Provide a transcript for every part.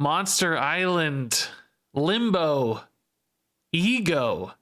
Monster Island, Limbo, Ego.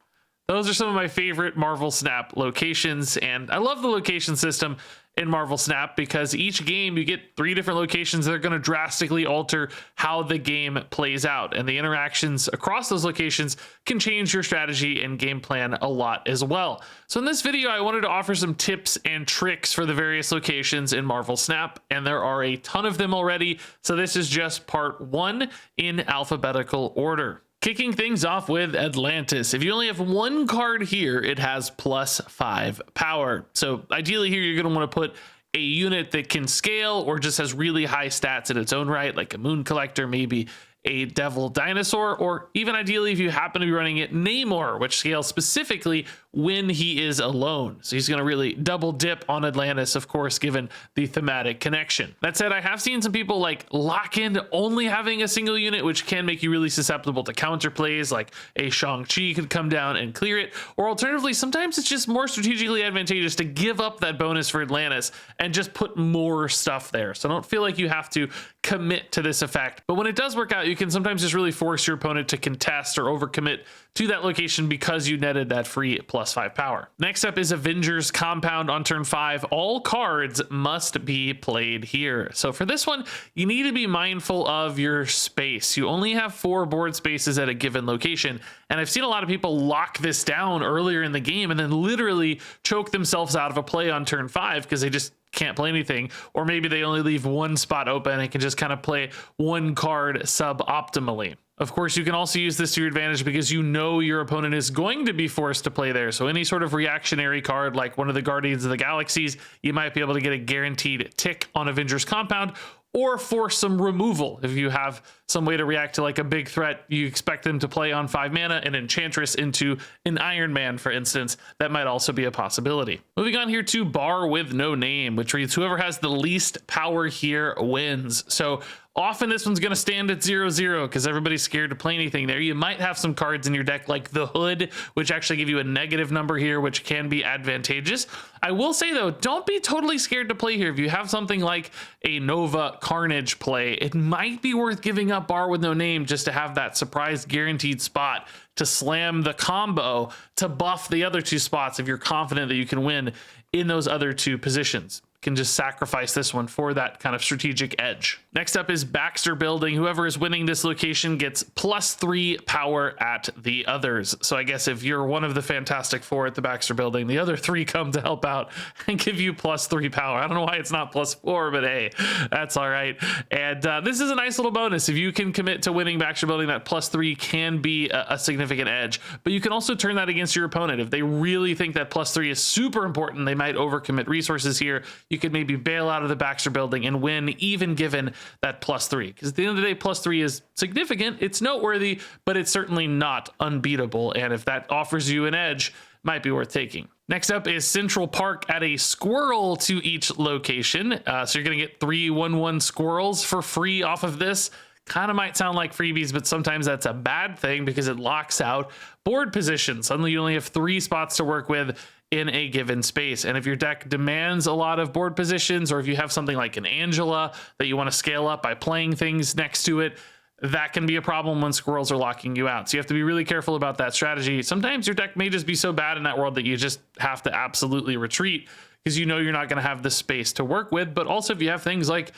Those are some of my favorite Marvel Snap locations, and I love the location system in Marvel Snap because each game you get 3 different locations that are going to drastically alter how the game plays out, and the interactions across those locations can change your strategy and game plan a lot as well. So in this video, I wanted to offer some tips and tricks for the various locations in Marvel Snap, and there are a ton of them already, so this is just part 1 in alphabetical order. Kicking things off with Atlantis. If you only have 1 card here, it has +5 power. So ideally here, you're going to want to put a unit that can scale or just has really high stats in its own right, like a Moon Collector, maybe a Devil Dinosaur, or even ideally if you happen to be running it, Namor, which scales specifically when he is alone. So he's going to really double dip on Atlantis, of course, given the thematic connection. That said, I have seen some people like lock into only having a single unit, which can make you really susceptible to counter plays, like a Shang-Chi could come down and clear it, or alternatively, sometimes it's just more strategically advantageous to give up that bonus for Atlantis and just put more stuff there. So don't feel like you have to commit to this effect. But when it does work out, you can sometimes just really force your opponent to contest or overcommit to that location because you netted that free +5 power. Next up is Avengers Compound on turn 5. All cards must be played here. So for this one, you need to be mindful of your space. You only have 4 board spaces at a given location, and I've seen a lot of people lock this down earlier in the game and then literally choke themselves out of a play on turn 5 because they just can't play anything, or maybe they only leave 1 spot open and can just kind of play 1 card suboptimally. Of course, you can also use this to your advantage because you know your opponent is going to be forced to play there. So any sort of reactionary card like one of the Guardians of the Galaxies, you might be able to get a guaranteed tick on Avengers Compound, or force some removal. If you have some way to react to like a big threat, you expect them to play on 5 mana, an Enchantress into an Iron Man, for instance, that might also be a possibility. Moving on here to Bar with No Name, which reads whoever has the least power here wins. So often this one's going to stand at 0-0 because everybody's scared to play anything there. You might have some cards in your deck like the Hood, which actually give you a negative number here, which can be advantageous. I will say though, don't be totally scared to play here. If you have something like a Nova Carnage play, it might be worth giving up Bar with No Name just to have that surprise guaranteed spot to slam the combo to buff the other 2 spots if you're confident that you can win in those other 2 positions. Can just sacrifice this one for that kind of strategic edge. Next up is Baxter Building. Whoever is winning this location gets +3 power at the others. So I guess if you're one of the Fantastic Four at the Baxter Building, the other 3 come to help out and give you +3 power. I don't know why it's not +4, but hey, that's all right. And this is a nice little bonus. If you can commit to winning Baxter Building, that +3 can be a significant edge, but you can also turn that against your opponent. If they really think that +3 is super important, they might overcommit resources here. You could maybe bail out of the Baxter Building and win even given that +3. Because at the end of the day, +3 is significant, it's noteworthy, but it's certainly not unbeatable. And if that offers you an edge, might be worth taking. Next up is Central Park at a squirrel to each location. So you're going to get 3 1/1 squirrels for free off of this. Kind of might sound like freebies, but sometimes that's a bad thing because it locks out board position. Suddenly you only have 3 spots to work with in a given space. And if your deck demands a lot of board positions, or if you have something like an Angela that you want to scale up by playing things next to it, that can be a problem when squirrels are locking you out. So you have to be really careful about that strategy. Sometimes your deck may just be so bad in that world that you just have to absolutely retreat because you know you're not going to have the space to work with. But also if you have things like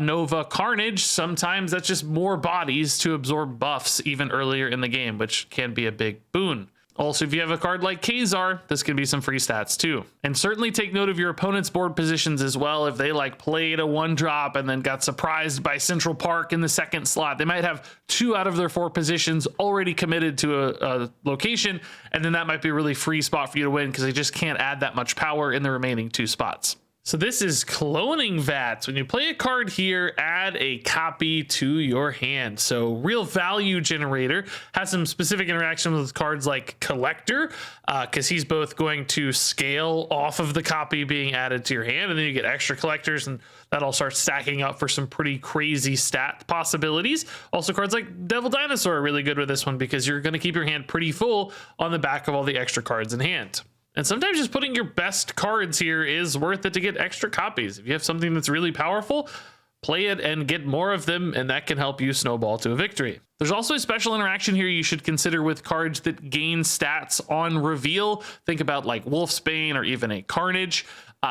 Nova Carnage, sometimes that's just more bodies to absorb buffs even earlier in the game, which can be a big boon. Also, if you have a card like Kazar, this can be some free stats too. And certainly take note of your opponent's board positions as well. If they like played a 1-drop and then got surprised by Central Park in the 2nd slot, they might have 2 out of their 4 positions already committed to a location, and then that might be a really free spot for you to win because they just can't add that much power in the remaining 2 spots. So this is Cloning Vats. When you play a card here, add a copy to your hand. So Real Value Generator has some specific interaction with cards like Collector, because he's both going to scale off of the copy being added to your hand, and then you get extra collectors, and that all starts stacking up for some pretty crazy stat possibilities. Also, cards like Devil Dinosaur are really good with this one because you're going to keep your hand pretty full on the back of all the extra cards in hand. And sometimes just putting your best cards here is worth it to get extra copies. If you have something that's really powerful, play it and get more of them, and that can help you snowball to a victory. There's also a special interaction here you should consider with cards that gain stats on reveal. Think about like Wolfsbane or even a Carnage.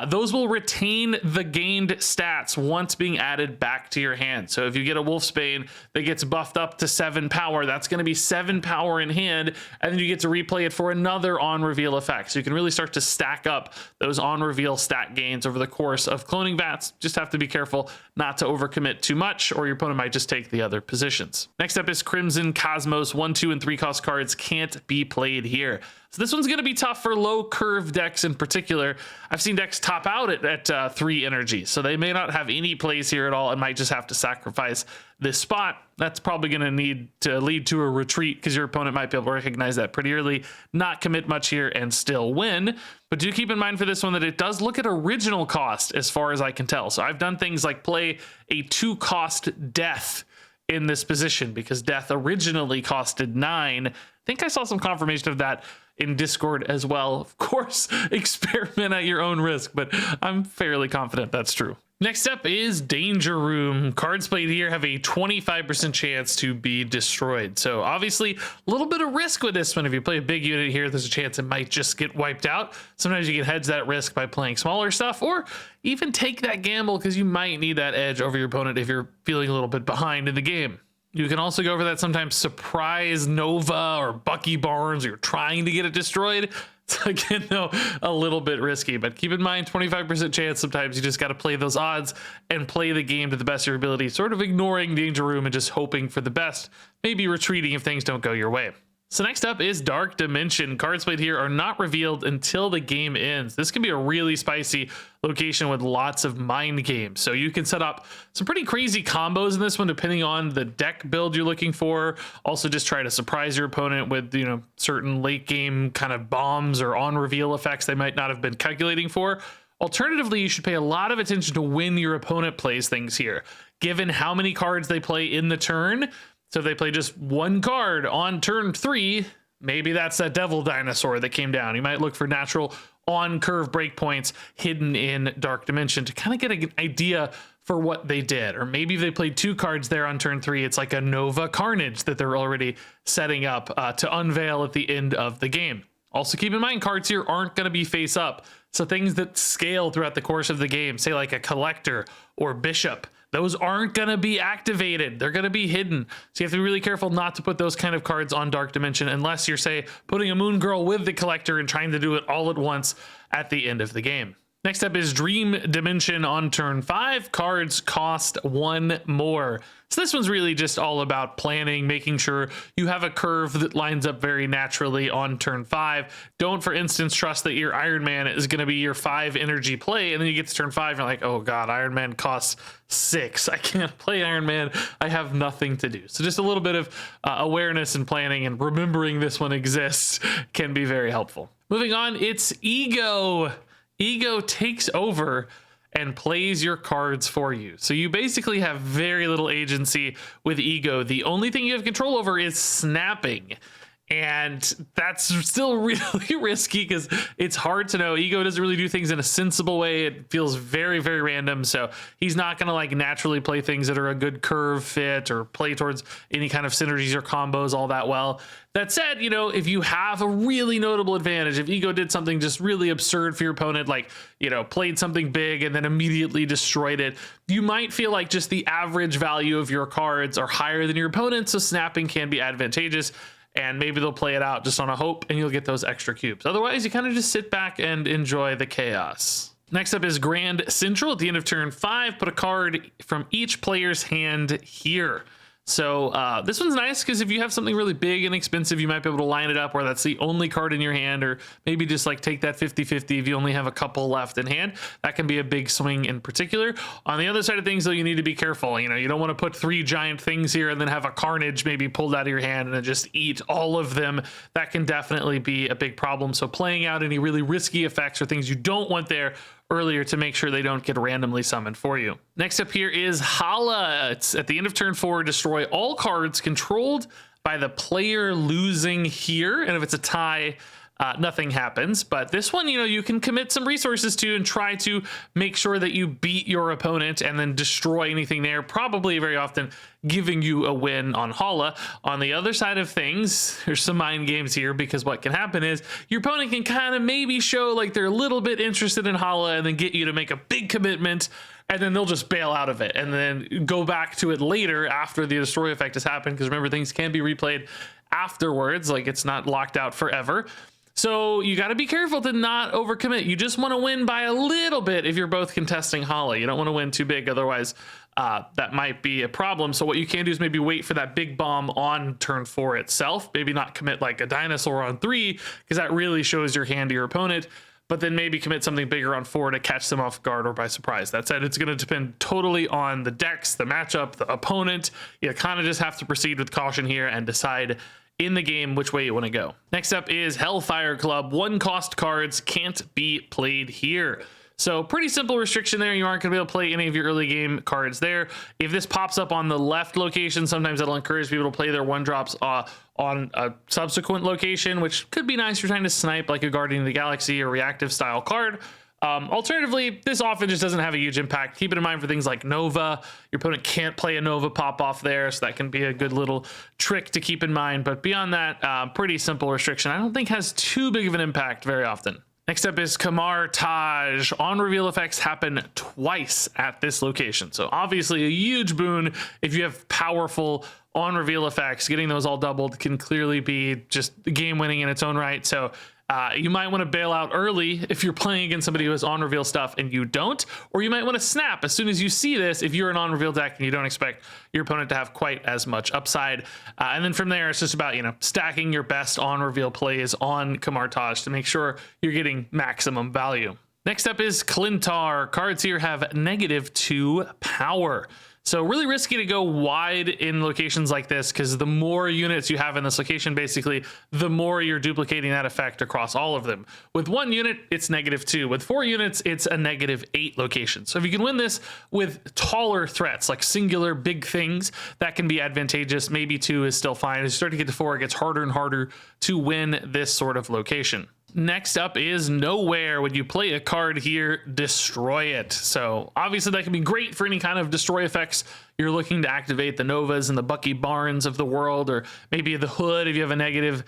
Those will retain the gained stats once being added back to your hand. So if you get a Wolfsbane that gets buffed up to 7 power, that's going to be 7 power in hand, and then you get to replay it for another on reveal effect. So you can really start to stack up those on reveal stat gains over the course of cloning bats. Just have to be careful not to overcommit too much, or your opponent might just take the other positions. Next up is Crimson Cosmos. 1, 2, and 3 cost cards can't be played here. So this one's going to be tough for low curve decks in particular. I've seen decks top out at 3 energy, so they may not have any plays here at all and might just have to sacrifice this spot. That's probably going to need to lead to a retreat because your opponent might be able to recognize that pretty early, not commit much here, and still win. But do keep in mind for this one that it does look at original cost as far as I can tell. So I've done things like play a 2 cost Death in this position because Death originally costed 9. I think I saw some confirmation of that in Discord as well. Of course, experiment at your own risk, but I'm fairly confident that's true. Next up is Danger Room. Cards played here have a 25% chance to be destroyed. So obviously a little bit of risk with this one. If you play a big unit here, there's a chance it might just get wiped out. Sometimes you can hedge that risk by playing smaller stuff, or even take that gamble because you might need that edge over your opponent if you're feeling a little bit behind in the game. You can also go for that sometimes surprise Nova or Bucky Barnes, or you're trying to get it destroyed. It's again, though, a little bit risky, but keep in mind 25% chance. Sometimes you just got to play those odds and play the game to the best of your ability, sort of ignoring Danger Room and just hoping for the best, maybe retreating if things don't go your way. So next up is Dark Dimension. Cards played here are not revealed until the game ends. This can be a really spicy location with lots of mind games. So you can set up some pretty crazy combos in this one, depending on the deck build you're looking for. Also just try to surprise your opponent with, certain late game kind of bombs or on reveal effects they might not have been calculating for. Alternatively, you should pay a lot of attention to when your opponent plays things here, given how many cards they play in the turn. So if they play just 1 card on turn 3, maybe that's that Devil Dinosaur that came down. You might look for natural on-curve breakpoints hidden in Dark Dimension to kind of get an idea for what they did. Or maybe if they played 2 cards there on turn 3, it's like a Nova Carnage that they're already setting up to unveil at the end of the game. Also keep in mind, cards here aren't going to be face up. So things that scale throughout the course of the game, say like a Collector or Bishop, those aren't going to be activated. They're going to be hidden. So you have to be really careful not to put those kind of cards on Dark Dimension unless you're, say, putting a Moon Girl with the Collector and trying to do it all at once at the end of the game. Next up is Dream Dimension on turn 5. Cards cost 1 more. So this one's really just all about planning, making sure you have a curve that lines up very naturally on turn 5. Don't, for instance, trust that your Iron Man is going to be your 5 energy play, and then you get to turn 5 and you're like, oh god, Iron Man costs 6. I can't play Iron Man. I have nothing to do. So just a little bit of awareness and planning and remembering this one exists can be very helpful. Moving on, it's Ego. Ego takes over and plays your cards for you. So you basically have very little agency with Ego. The only thing you have control over is snapping. And that's still really risky because it's hard to know. Ego doesn't really do things in a sensible way. It feels very, very random. So he's not going to like naturally play things that are a good curve fit or play towards any kind of synergies or combos all that well. That said, if you have a really notable advantage, if Ego did something just really absurd for your opponent, like, played something big and then immediately destroyed it, you might feel like just the average value of your cards are higher than your opponent. So snapping can be advantageous. And maybe they'll play it out just on a hope and you'll get those extra cubes. Otherwise, you kind of just sit back and enjoy the chaos. Next up is Grand Central. At the end of turn 5, put a card from each player's hand here. So this one's nice because if you have something really big and expensive, you might be able to line it up where that's the only card in your hand, or maybe just like take that 50-50 if you only have a couple left in hand. That can be a big swing in particular. On the other side of things, though, you need to be careful. You don't want to put 3 giant things here and then have a Carnage maybe pulled out of your hand and then just eat all of them. That can definitely be a big problem. So playing out any really risky effects or things you don't want there earlier to make sure they don't get randomly summoned for you. Next up here is Hala. It's at the end of turn 4, destroy all cards controlled by the player losing here. And if it's a tie, nothing happens. But this one, you can commit some resources to and try to make sure that you beat your opponent and then destroy anything there, probably very often giving you a win on Hala. On the other side of things, there's some mind games here, because what can happen is your opponent can kind of maybe show like they're a little bit interested in Hala and then get you to make a big commitment, and then they'll just bail out of it and then go back to it later after the destroy effect has happened, because remember, things can be replayed afterwards, like it's not locked out forever. So you got to be careful to not overcommit. You just want to win by a little bit if you're both contesting Hala. You don't want to win too big, otherwise that might be a problem. So what you can do is maybe wait for that big bomb on turn 4 itself. Maybe not commit like a dinosaur on 3, because that really shows your hand to your opponent. But then maybe commit something bigger on 4 to catch them off guard or by surprise. That said, it's going to depend totally on the decks, the matchup, the opponent. You kind of just have to proceed with caution here and decide in the game which way you want to go. Next up is Hellfire Club. 1-cost cards can't be played here. So pretty simple restriction there. You aren't going to be able to play any of your early game cards there. If this pops up on the left location, sometimes that'll encourage people to play their 1-drops on a subsequent location, which could be nice if you're trying to snipe like a Guardian of the Galaxy or reactive style card. Alternatively, this often just doesn't have a huge impact. Keep it in mind for things like Nova. Your opponent can't play a Nova pop off there, so that can be a good little trick to keep in mind. But beyond that, pretty simple restriction. I don't think has too big of an impact very often. Next up is Kamar Taj. On reveal effects happen twice at this location. So obviously a huge boon if you have powerful on reveal effects. Getting those all doubled can clearly be just game winning in its own right. So you might want to bail out early if you're playing against somebody who has on reveal stuff and you don't, or you might want to snap as soon as you see this if you're an on reveal deck and you don't expect your opponent to have quite as much upside. And then from there, it's just about, stacking your best on reveal plays on Kamar Taj to make sure you're getting maximum value. Next up is Clintar. Cards here have -2 power. So really risky to go wide in locations like this, because the more units you have in this location, basically, the more you're duplicating that effect across all of them. With 1 unit, it's -2. With 4 units, it's a -8 location. So if you can win this with taller threats, like singular big things, that can be advantageous. Maybe 2 is still fine. As you start to get to 4, it gets harder and harder to win this sort of location. Next up is Nowhere. When you play a card here, destroy it. So obviously that can be great for any kind of destroy effects you're looking to activate, the Novas and the Bucky Barnes of the world, or maybe the Hood if you have a negative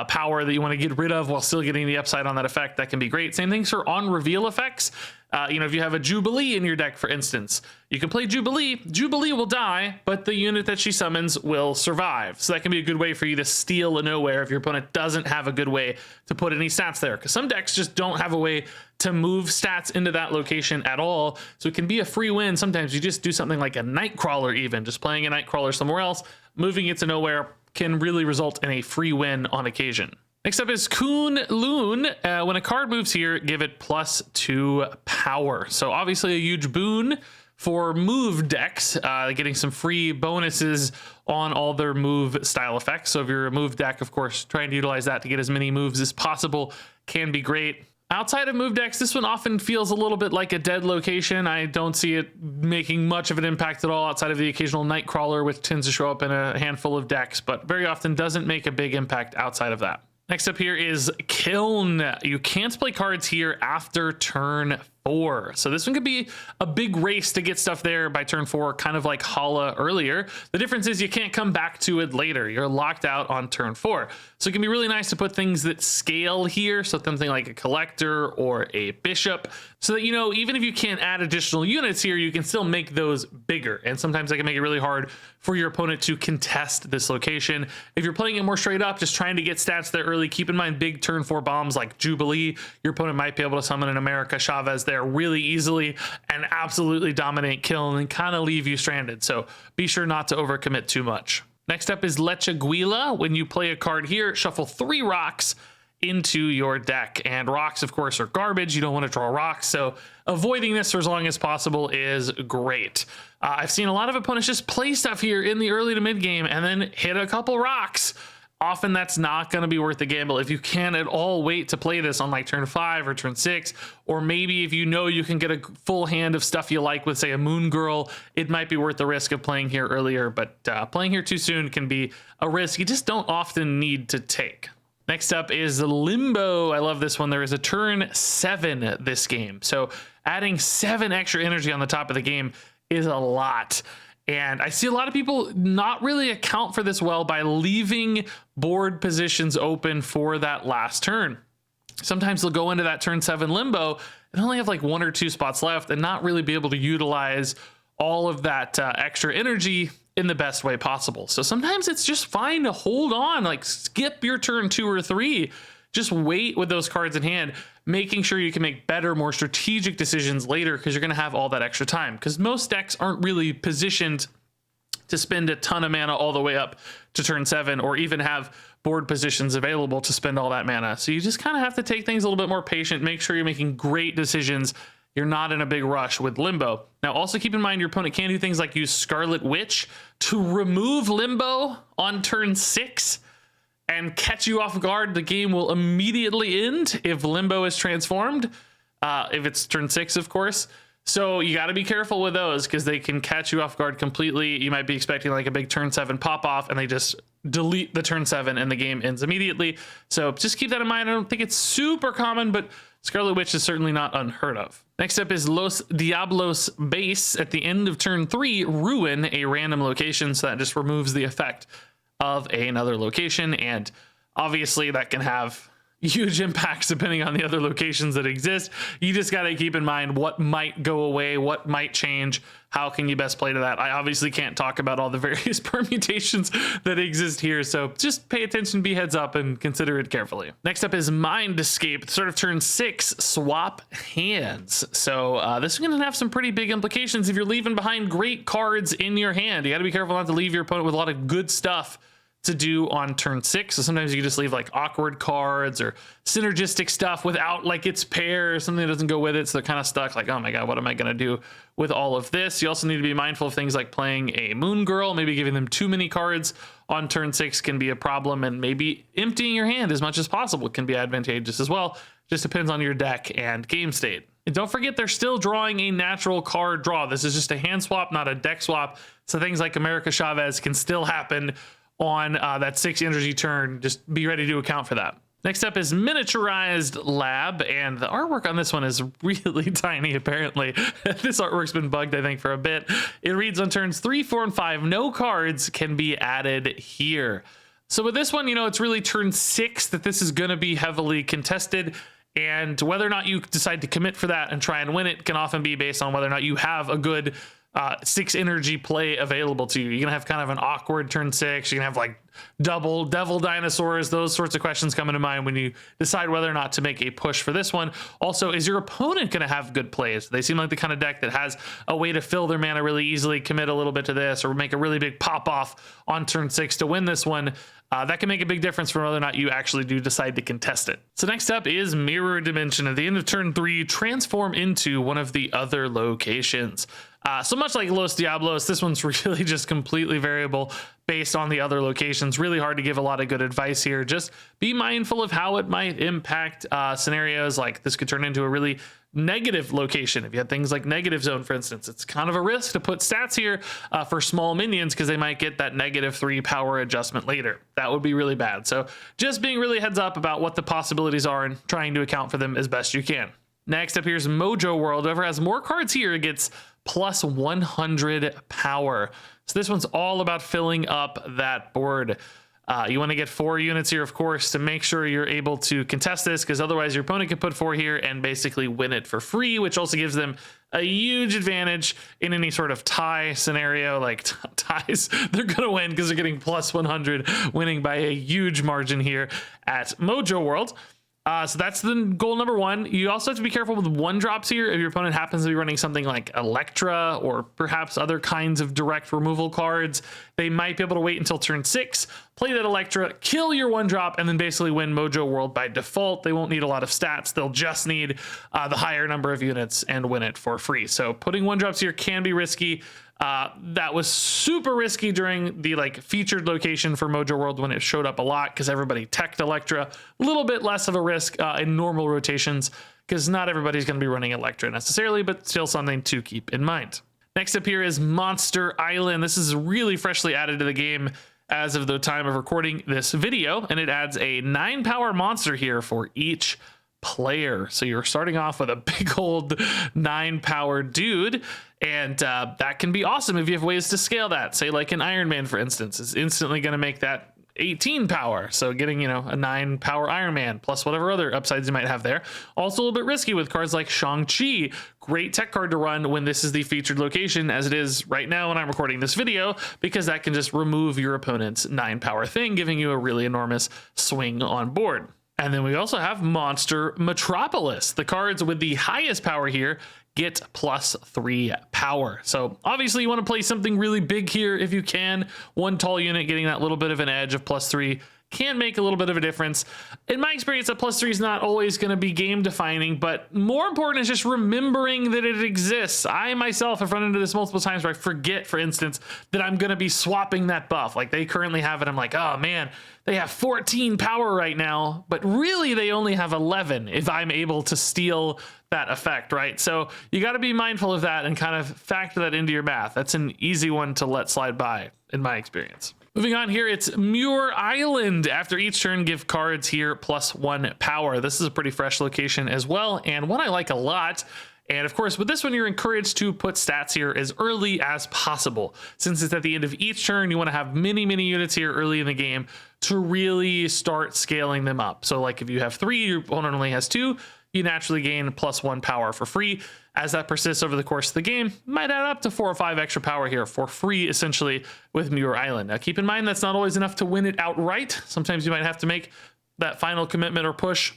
power that you want to get rid of while still getting the upside on that effect. That can be great. Same things for on reveal effects. If you have a Jubilee in your deck, for instance, you can play Jubilee. Jubilee will die, but the unit that she summons will survive. So that can be a good way for you to steal a Nowhere if your opponent doesn't have a good way to put any stats there, because some decks just don't have a way to move stats into that location at all. So it can be a free win. Sometimes you just do something like a Nightcrawler, even just playing a Nightcrawler somewhere else, moving it to Nowhere can really result in a free win on occasion. Next up is Kun Lun. When a card moves here, give it +2 power. So obviously a huge boon for move decks, getting some free bonuses on all their move style effects. So if you're a move deck, of course, trying to utilize that to get as many moves as possible can be great. Outside of move decks, this one often feels a little bit like a dead location. I don't see it making much of an impact at all outside of the occasional Nightcrawler, which tends to show up in a handful of decks, but very often doesn't make a big impact outside of that. Next up here is Kiln. You can't play cards here after turn 4. So this one could be a big race to get stuff there by turn 4, kind of like Hala earlier. The difference is you can't come back to it later. You're locked out on turn 4. So it can be really nice to put things that scale here. So something like a Collector or a Bishop, so that, even if you can't add additional units here, you can still make those bigger. And sometimes that can make it really hard for your opponent to contest this location. If you're playing it more straight up, just trying to get stats there early, keep in mind big turn 4 bombs like Jubilee. Your opponent might be able to summon an America Chavez there really easily and absolutely dominate Kiln and kind of leave you stranded. So be sure not to overcommit too much. Next up is Leche Guila. When you play a card here, shuffle 3 rocks into your deck, and rocks of course are garbage. You don't want to draw rocks, so avoiding this for as long as possible is great. I've seen a lot of opponents just play stuff here in the early to mid game and then hit a couple rocks. Often that's not going to be worth the gamble. If you can at all wait to play this on like turn 5 or turn 6, or maybe if you can get a full hand of stuff you like with, say, a Moon Girl, it might be worth the risk of playing here earlier, but playing here too soon can be a risk you just don't often need to take. Next up is Limbo. I love this one. There is a turn 7 this game. So adding 7 extra energy on the top of the game is a lot. And I see a lot of people not really account for this well by leaving board positions open for that last turn. Sometimes they'll go into that turn 7 Limbo and only have like 1 or 2 spots left and not really be able to utilize all of that extra energy in the best way possible. So sometimes it's just fine to hold on, like skip your turn 2 or 3, just wait with those cards in hand, making sure you can make better, more strategic decisions later because you're going to have all that extra time. Because most decks aren't really positioned to spend a ton of mana all the way up to turn 7 or even have board positions available to spend all that mana. So you just kind of have to take things a little bit more patient, make sure you're making great decisions. You're not in a big rush with Limbo. Now, also keep in mind your opponent can do things like use Scarlet Witch to remove Limbo on turn 6 and catch you off guard. The game will immediately end if Limbo is transformed, if it's turn 6, of course. So you got to be careful with those because they can catch you off guard completely. You might be expecting like a big turn 7 pop off and they just delete the turn 7 and the game ends immediately. So just keep that in mind. I don't think it's super common, but Scarlet Witch is certainly not unheard of. Next up is Los Diablos Base. At the end of turn 3, ruin a random location, so that just removes the effect of another location, and obviously that can have huge impacts depending on the other locations that exist. You just got to keep in mind what might go away, what might change, how can you best play to that. I obviously can't talk about all the various permutations that exist here, so just pay attention, be heads up, and consider it carefully. Next up is Mind Escape. Sort of turn 6, swap hands. So this is going to have some pretty big implications if you're leaving behind great cards in your hand. You got to be careful not to leave your opponent with a lot of good stuff to do on turn 6. So sometimes you can just leave like awkward cards or synergistic stuff without like its pair or something that doesn't go with it. So they're kind of stuck like, oh my God, what am I going to do with all of this? You also need to be mindful of things like playing a Moon Girl. Maybe giving them too many cards on turn 6 can be a problem, and maybe emptying your hand as much as possible can be advantageous as well. Just depends on your deck and game state. And don't forget, they're still drawing a natural card draw. This is just a hand swap, not a deck swap. So things like America Chavez can still happen on that 6 energy turn. Just be ready to account for that. Next up is Miniaturized Lab, and the artwork on this one is really tiny, apparently. This artwork's been bugged, I think, for a bit. It reads on turns 3, 4, and 5, no cards can be added here. So with this one, you know, it's really turn 6 that this is going to be heavily contested, and whether or not you decide to commit for that and try and win it can often be based on whether or not you have a good 6 energy play available to you. You're gonna have kind of an awkward turn 6. You're gonna have like double devil dinosaurs. Those sorts of questions come into mind when you decide whether or not to make a push for this one. Also, is your opponent gonna have good plays? They seem like the kind of deck that has a way to fill their mana really easily, commit a little bit to this, or make a really big pop off on turn 6 to win this one. That can make a big difference for whether or not you actually do decide to contest it. So next up is Mirror Dimension. At the end of turn 3, transform into one of the other locations. So much like Los Diablos, this one's really just completely variable based on the other locations. Really hard to give a lot of good advice here. Just be mindful of how it might impact scenarios. Like this could turn into a really negative location. If you had things like Negative Zone, for instance, it's kind of a risk to put stats here for small minions because they might get that -3 power adjustment later. That would be really bad. So just being really heads up about what the possibilities are and trying to account for them as best you can. Next up, here's Mojo World. Whoever has more cards here gets plus 100 power. So this one's all about filling up that board. You want to get 4 units here, of course, to make sure you're able to contest this, because otherwise your opponent can put 4 here and basically win it for free, which also gives them a huge advantage in any sort of tie scenario. Like ties, they're going to win because they're getting plus 100, winning by a huge margin here at Mojo World. So that's the goal number 1. You also have to be careful with 1-drops here. If your opponent happens to be running something like Electra or perhaps other kinds of direct removal cards, they might be able to wait until turn 6, play that Electra, kill your 1-drop, and then basically win Mojo World by default. They won't need a lot of stats. They'll just need the higher number of units and win it for free. So putting 1-drops here can be risky. That was super risky during the featured location for Mojo World when it showed up a lot because everybody teched Electra. A little bit less of a risk in normal rotations because not everybody's going to be running Electra necessarily, but still something to keep in mind. Next up here is Monster Island. This is really freshly added to the game as of the time of recording this video, and it adds a 9 power monster here for each player. So you're starting off with a big old 9 power dude, and that can be awesome if you have ways to scale that. Say like an Iron Man, for instance, is instantly going to make that 18 power. So getting, a 9 power Iron Man plus whatever other upsides you might have there. Also a little bit risky with cards like Shang-Chi. Great tech card to run when this is the featured location, as it is right now when I'm recording this video, because that can just remove your opponent's 9 power thing, giving you a really enormous swing on board. And then we also have Monster Metropolis. The cards with the highest power here get +3 power. So obviously you want to play something really big here if you can. One tall unit getting that little bit of an edge of +3 can make a little bit of a difference. In my experience, that +3 is not always going to be game defining, but more important is just remembering that it exists. I myself have run into this multiple times where I forget, for instance, that I'm going to be swapping that buff. Like they currently have it. I'm like, oh man, they have 14 power right now, but really they only have 11 if I'm able to steal that effect, right? So you got to be mindful of that and kind of factor that into your math. That's an easy one to let slide by in my experience. Moving on here, it's Muir Island. After each turn, give cards here +1 power. This is a pretty fresh location as well, and one I like a lot. And of course, with this one, you're encouraged to put stats here as early as possible. Since it's at the end of each turn, you want to have many units here early in the game to really start scaling them up. So like if you have 3, your opponent only has 2, you naturally gain +1 power for free. As that persists over the course of the game, might add up to 4 or 5 extra power here for free, essentially, with Muir Island. Now, keep in mind, that's not always enough to win it outright. Sometimes you might have to make that final commitment or push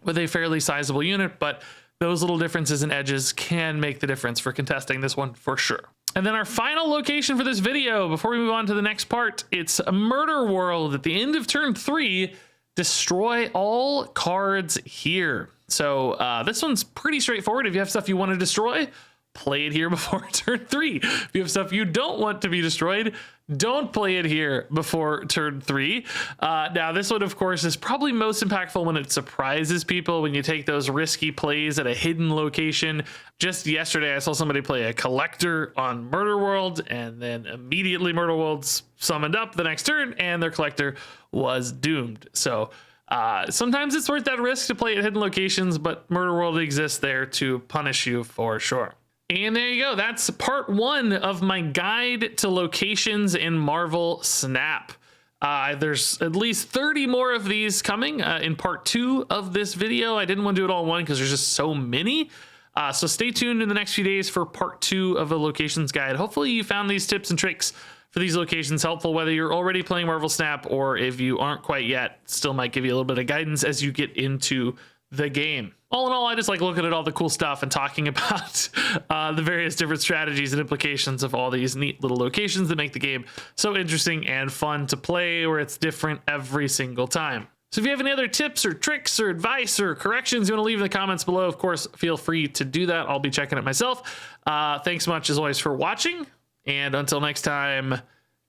with a fairly sizable unit, but those little differences and edges can make the difference for contesting this one for sure. And then our final location for this video, before we move on to the next part, it's a Murder World. At the end of turn 3, destroy all cards here. So this one's pretty straightforward. If you have stuff you want to destroy, play it here before turn 3. If you have stuff you don't want to be destroyed, don't play it here before turn 3. Now, this one, of course, is probably most impactful when it surprises people, when you take those risky plays at a hidden location. Just yesterday, I saw somebody play a collector on Murder World, and then immediately Murder World's summoned up the next turn, and their collector was doomed. So sometimes it's worth that risk to play at hidden locations, but Murder World exists there to punish you for sure. And there you go. That's part 1 of my guide to locations in Marvel Snap. There's at least 30 more of these coming in part 2 of this video. I didn't want to do it all in one because there's just so many. So stay tuned in the next few days for part 2 of the locations guide. Hopefully you found these tips and tricks for these locations helpful, whether you're already playing Marvel Snap or if you aren't quite yet, still might give you a little bit of guidance as you get into the game. All in all, I just like looking at all the cool stuff and talking about the various different strategies and implications of all these neat little locations that make the game so interesting and fun to play, where it's different every single time. So if you have any other tips or tricks or advice or corrections you want to leave in the comments below, of course, feel free to do that. I'll be checking it myself. Thanks much as always for watching, and until next time,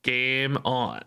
game on.